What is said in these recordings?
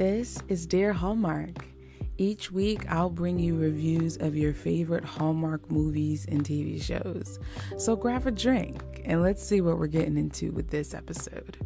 This is Dear Hallmark. Each week, I'll bring you reviews of your favorite Hallmark movies and TV shows. So grab a drink and let's see what we're getting into with this episode.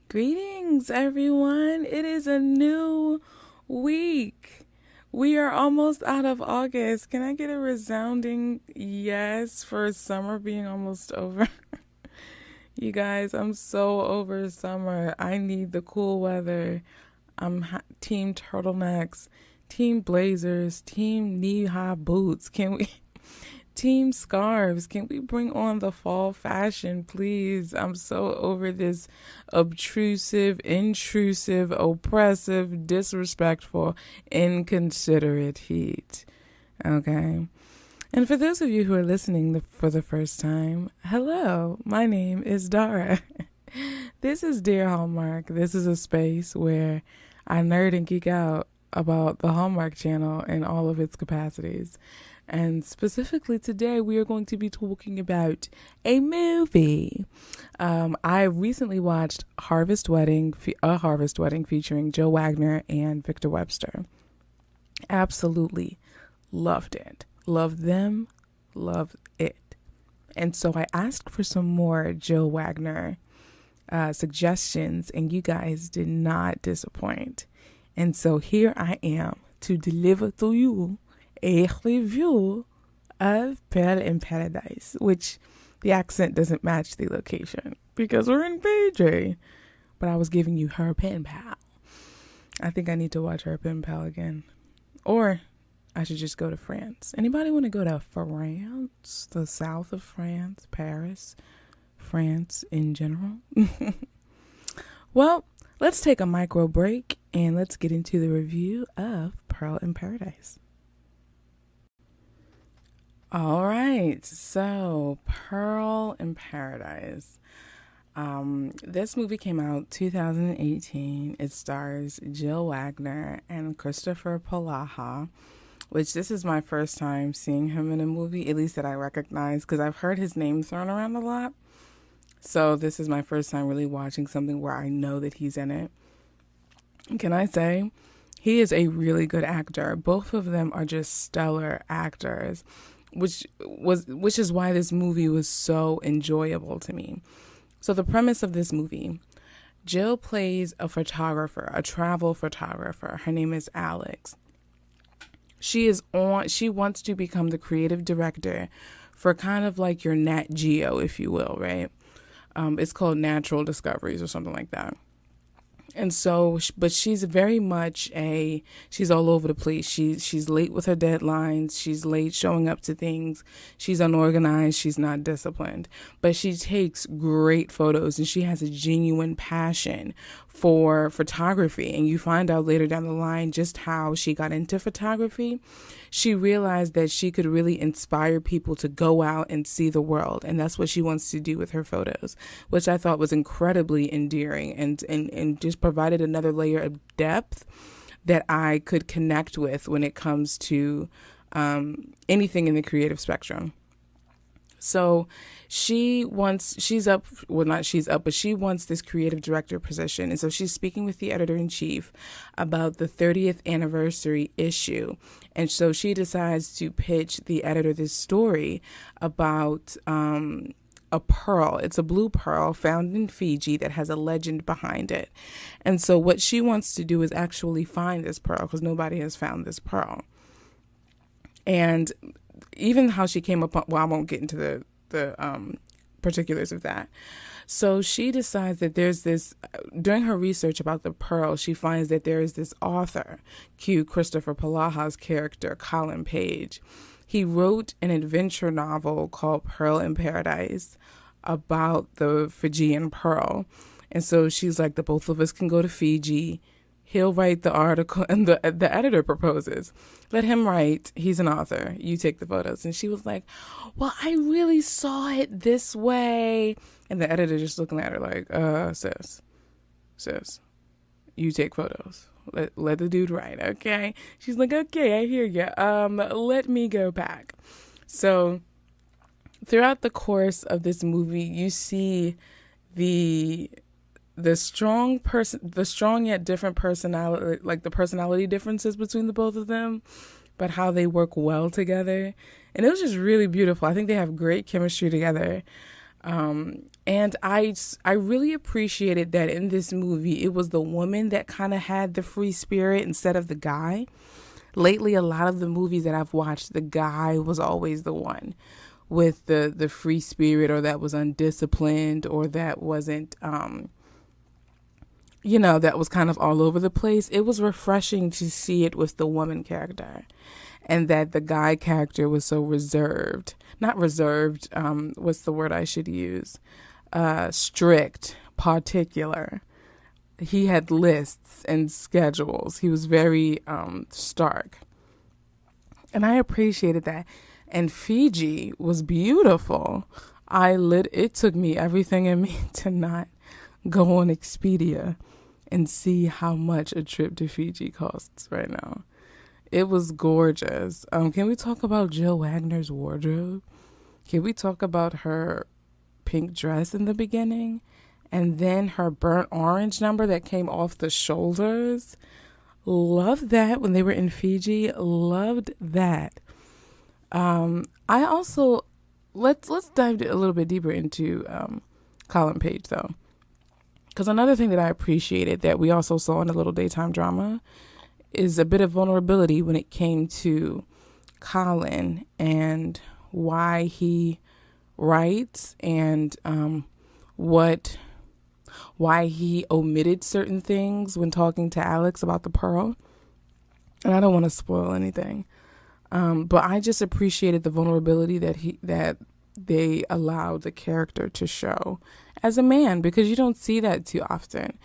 Greetings, everyone. It is a new week. We are almost out of August. Can I get a resounding yes for summer being almost over? You guys, I'm so over summer. I need the cool weather. I'm team turtlenecks, team blazers, team knee-high boots. Team scarves. Can we bring on the fall fashion, please? I'm so over this obtrusive, intrusive, oppressive, disrespectful, inconsiderate heat. Okay? And for those of you who are listening for the first time, hello, my name is Dara. This is Dear Hallmark. This is a space where I nerd and geek out about the Hallmark Channel in all of its capacities. And specifically today, we are going to be talking about a movie. I recently watched A Harvest Wedding featuring Jill Wagner and Victor Webster. Absolutely loved it. Loved them, loved it. And so I asked for some more Jill Wagner suggestions, and you guys did not disappoint. And so here I am to deliver to you a review of Pearl in Paradise, which the accent doesn't match the location because we're in PJ. But I was giving you Her Pen Pal. I think I need to watch Her Pen Pal again. Or I should just go to France. Anybody want to go to France? The south of France, Paris, France in general? Well, let's take a micro break and let's get into the review of Pearl in Paradise. All right, so Pearl in Paradise. This movie came out 2018. It stars Jill Wagner and Kristofer Polaha, which this is my first time seeing him in a movie, at least that I recognize, because I've heard his name thrown around a lot. So this is my first time really watching something where I know that he's in it. Can I say, he is a really good actor. Both of them are just stellar actors, which is why this movie was so enjoyable to me. So the premise of this movie, Jill plays a photographer, a travel photographer. Her name is Alex. She wants to become the creative director for kind of like your Nat Geo, if you will, right? It's called Natural Discoveries or something like that. And so, but she's very much she's all over the place. She's late with her deadlines. She's late showing up to things. She's unorganized. She's not disciplined. But she takes great photos and she has a genuine passion for photography. And you find out later down the line just how she got into photography. She realized that she could really inspire people to go out and see the world. And that's what she wants to do with her photos, which I thought was incredibly endearing and just provided another layer of depth that I could connect with when it comes to anything in the creative spectrum. So she wants this creative director position. And so she's speaking with the editor-in-chief about the 30th anniversary issue. And so she decides to pitch the editor this story about a pearl. It's a blue pearl found in Fiji that has a legend behind it. And so what she wants to do is actually find this pearl because nobody has found this pearl. And even how she came upon, well, I won't get into the particulars of that. So she decides that during her research about the pearl, she finds that there is this author, Kristofer Polaha's character, Colin Page. He wrote an adventure novel called Pearl in Paradise about the Fijian pearl. And so she's like, the both of us can go to Fiji. He'll write the article, and the editor proposes, let him write. He's an author. You take the photos. And she was like, well, I really saw it this way. And the editor just looking at her like, sis, you take photos. Let the dude write, okay? She's like, okay, I hear you. Let me go back. So throughout the course of this movie, you see the the strong yet different personality, like the personality differences between the both of them, but how they work well together. And it was just really beautiful. I think they have great chemistry together. And I really appreciated that in this movie, it was the woman that kind of had the free spirit instead of the guy. Lately, a lot of the movies that I've watched, the guy was always the one with the free spirit, or that was undisciplined, or that wasn't, that was kind of all over the place. It was refreshing to see it with the woman character, and that the guy character was so reserved. Not reserved, what's the word I should use? Strict, particular. He had lists and schedules. He was very stark. And I appreciated that. And Fiji was beautiful. It took me everything in me to not go on Expedia and see how much a trip to Fiji costs right now. It was gorgeous. Can we talk about Jill Wagner's wardrobe? Can we talk about her pink dress in the beginning? And then her burnt orange number that came off the shoulders. Loved that when they were in Fiji. Loved that. I also, let's dive a little bit deeper into Colin Page, though. Because another thing that I appreciated that we also saw in a little daytime drama is a bit of vulnerability when it came to Colin and why he writes, and why he omitted certain things when talking to Alex about the pearl. And I don't want to spoil anything, but I just appreciated the vulnerability that they allowed the character to show as a man, because you don't see that too often.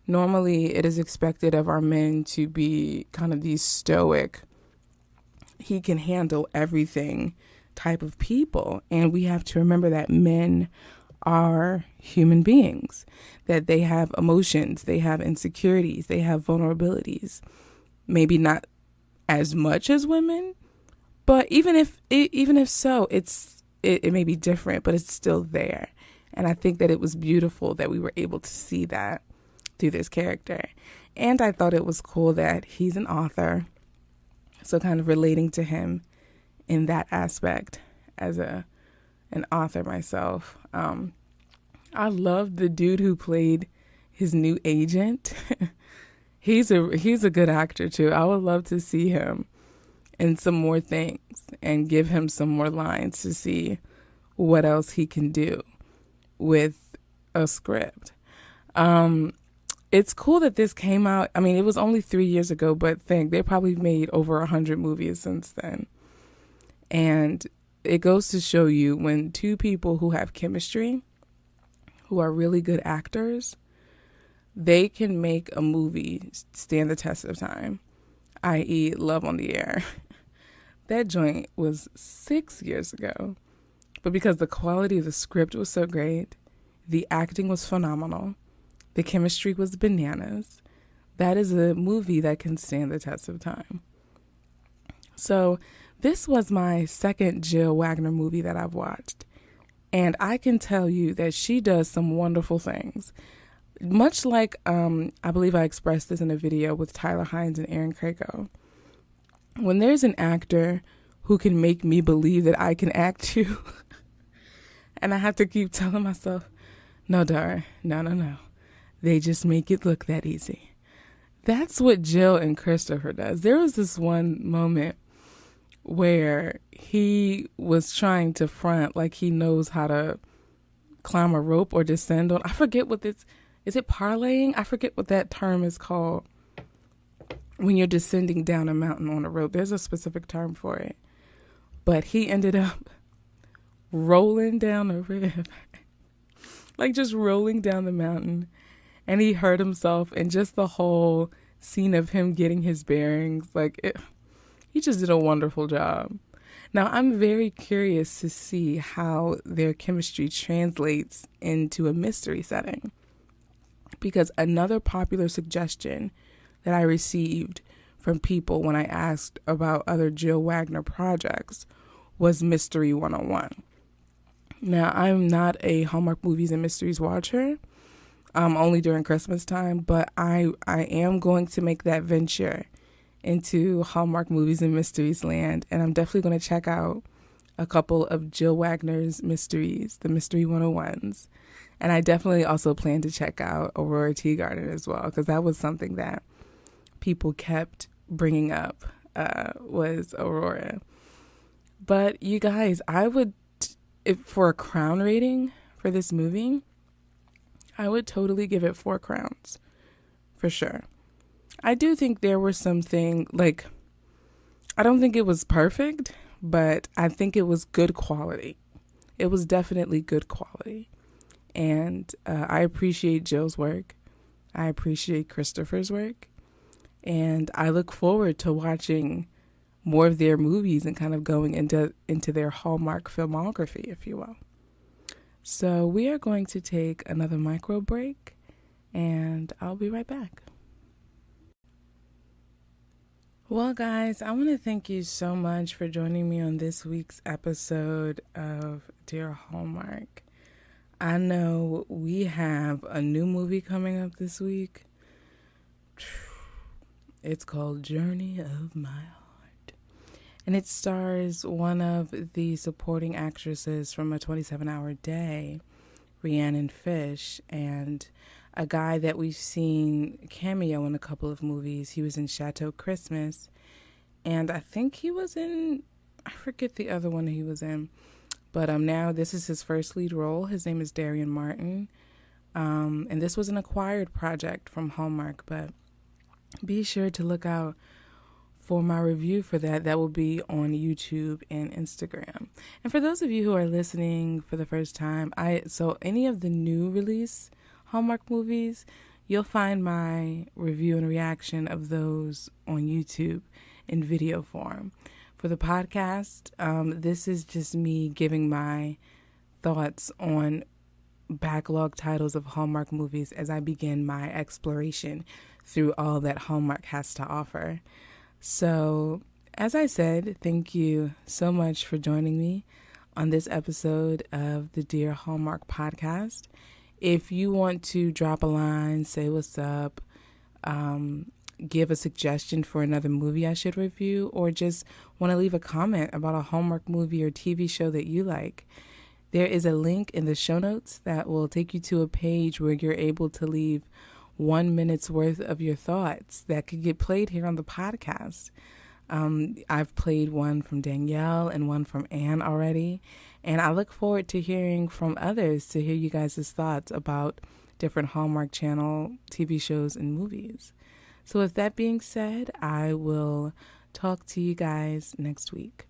Normally, it is expected of our men to be kind of these stoic, he can handle everything type of people. And we have to remember that men are human beings, that they have emotions, they have insecurities, they have vulnerabilities. Maybe not as much as women, but even if so, it may be different, but it's still there. And I think that it was beautiful that we were able to see that through this character. And I thought it was cool that he's an author, so kind of relating to him in that aspect as an author myself. I loved the dude who played his new agent. He's a good actor too. I would love to see him in some more things and give him some more lines to see what else he can do with a script. It's cool that this came out. I mean, it was only 3 years ago, but they probably made over 100 movies since then. And it goes to show you, when two people who have chemistry, who are really good actors, they can make a movie stand the test of time, i.e. Love on the Air. That joint was 6 years ago. But because the quality of the script was so great, the acting was phenomenal, the chemistry was bananas, that is a movie that can stand the test of time. So this was my second Jill Wagner movie that I've watched. And I can tell you that she does some wonderful things. Much like, I believe I expressed this in a video with Tyler Hines and Aaron Krakow. When there's an actor who can make me believe that I can act too, and I have to keep telling myself, no, Dara, no. They just make it look that easy. That's what Jill and Kristofer does. There was this one moment where he was trying to front like he knows how to climb a rope or descend on. I forget what this is. It parlaying? I forget what that term is called when you're descending down a mountain on a rope. There's a specific term for it. But he ended up rolling down a river, like just rolling down the mountain, and he hurt himself. And just the whole scene of him getting his bearings, he just did a wonderful job. Now, I'm very curious to see how their chemistry translates into a mystery setting, because another popular suggestion that I received from people when I asked about other Jill Wagner projects was Mystery 101. Now, I'm not a Hallmark movies and mysteries watcher, only during Christmas time, but I am going to make that venture into Hallmark movies and mysteries land, and I'm definitely going to check out a couple of Jill Wagner's mysteries, the Mystery 101s. And I definitely also plan to check out Aurora Tea Garden as well, because that was something that people kept bringing up, was Aurora. But you guys, I would, if for a crown rating for this movie, I would totally give it 4 crowns, for sure. I do think there were something, like, I don't think it was perfect, but I think it was good quality. It was definitely good quality. And I appreciate Jill's work. I appreciate Kristofer's work. And I look forward to watching more of their movies and kind of going into their Hallmark filmography, if you will. So we are going to take another micro break, and I'll be right back. Well, guys, I want to thank you so much for joining me on this week's episode of Dear Hallmark. I know we have a new movie coming up this week. It's called Journey of My Heart. And it stars one of the supporting actresses from A 27-Hour Day, Rhiannon Fish, and a guy that we've seen cameo in a couple of movies. He was in Chateau Christmas, and I think he was in, I forget the other one he was in, but now this is his first lead role. His name is Darian Martin, and this was an acquired project from Hallmark, but be sure to look out for my review for that. That will be on YouTube and Instagram. And for those of you who are listening for the first time, so any of the new release Hallmark movies, you'll find my review and reaction of those on YouTube in video form. For the podcast, this is just me giving my thoughts on backlog titles of Hallmark movies as I begin my exploration through all that Hallmark has to offer. So, as I said, thank you so much for joining me on this episode of the Dear Hallmark podcast. If you want to drop a line, say what's up, give a suggestion for another movie I should review, or just want to leave a comment about a Hallmark movie or TV show that you like, there is a link in the show notes that will take you to a page where you're able to leave 1 minute's worth of your thoughts that could get played here on the podcast. I've played one from Danielle and one from Anne already, and I look forward to hearing from others to hear you guys' thoughts about different Hallmark Channel TV shows and movies. So with that being said, I will talk to you guys next week.